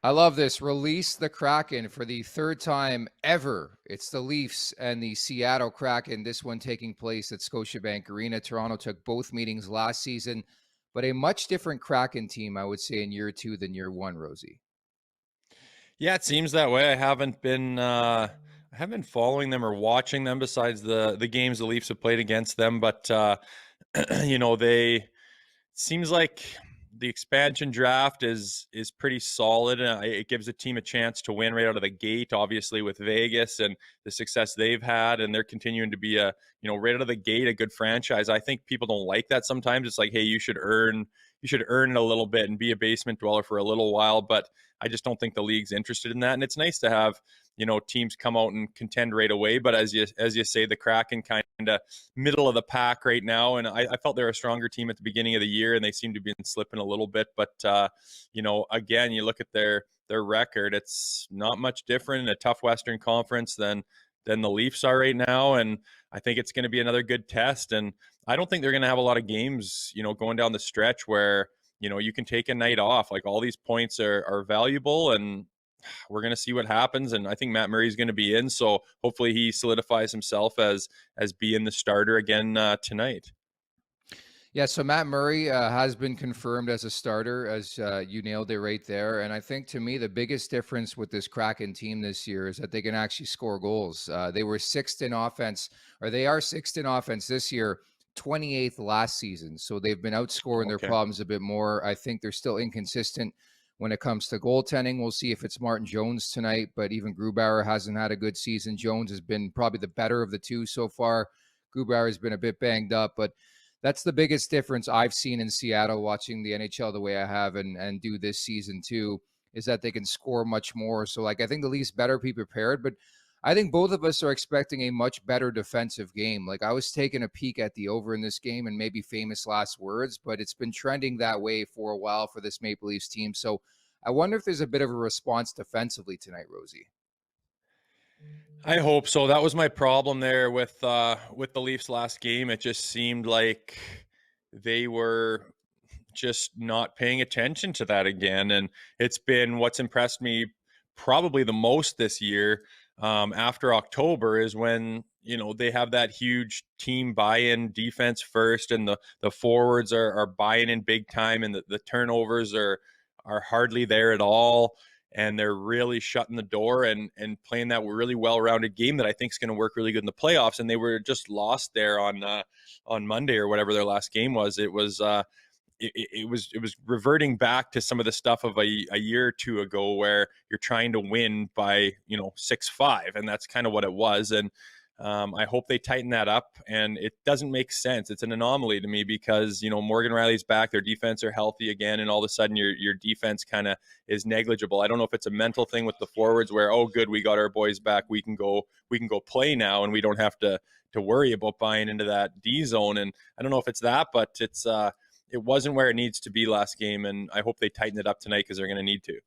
I love this. Release the Kraken for the third time ever. It's the Leafs and the Seattle Kraken. This one taking place at Scotiabank Arena. Toronto took both meetings last season, but a much different Kraken team, I would say, in year two than year one, Rosie. Yeah, it seems that way. I haven't been following them or watching them besides the games the Leafs have played against them, but they seems like the expansion draft is pretty solid. It gives a team a chance to win right out of the gate, obviously with Vegas and the success they've had, and they're continuing to be right out of the gate a good franchise. I think people don't like that sometimes. It's like, hey, you should earn it a little bit and be a basement dweller for a little while, but I just don't think the league's interested in that. And it's nice to have teams come out and contend right away. But as you say, the Kraken kind of middle of the pack right now, and I felt they're a stronger team at the beginning of the year, and they seem to be slipping a little bit. But again, you look at their record; it's not much different in a tough Western Conference than the Leafs are right now, and I think it's going to be another good test. And I don't think they're going to have a lot of games, going down the stretch where you can take a night off. Like, all these points are valuable, and we're going to see what happens. And I think Matt Murray's going to be in, so hopefully he solidifies himself as being the starter again tonight. Yeah, so Matt Murray has been confirmed as a starter, as you nailed it right there. And I think, to me, the biggest difference with this Kraken team this year is that they can actually score goals. They were sixth in offense, or they are sixth in offense this year, 28th last season. So they've been outscoring their Okay. problems a bit more. I think they're still inconsistent when it comes to goaltending. We'll see if it's Martin Jones tonight, but even Grubauer hasn't had a good season. Jones has been probably the better of the two so far. Grubauer has been a bit banged up, but that's the biggest difference I've seen in Seattle watching the NHL the way I have and do this season too, is that they can score much more. So, I think the Leafs better be prepared, but I think both of us are expecting a much better defensive game. I was taking a peek at the over in this game, and maybe famous last words, but it's been trending that way for a while for this Maple Leafs team. So I wonder if there's a bit of a response defensively tonight, Rosie. I hope so. That was my problem there with the Leafs last game. It just seemed like they were just not paying attention to that again, and it's been what's impressed me probably the most this year. After October is when they have that huge team buy-in, defense first, and the forwards are buying in big time, and the turnovers are hardly there at all, and they're really shutting the door and playing that really well-rounded game that I think is going to work really good in the playoffs. And they were just lost there on Monday or whatever their last game was. It was reverting back to some of the stuff of a year or two ago, where you're trying to win by 6-5, and that's kind of what it was. And I hope they tighten that up. And it doesn't make sense. It's an anomaly to me because Morgan Riley's back, their defense are healthy again, and all of a sudden your defense kind of is negligible. I don't know if it's a mental thing with the forwards where, oh good, we got our boys back, we can go play now, and we don't have to worry about buying into that D zone. And I don't know if it's that, but it wasn't where it needs to be last game, and I hope they tighten it up tonight because they're going to need to.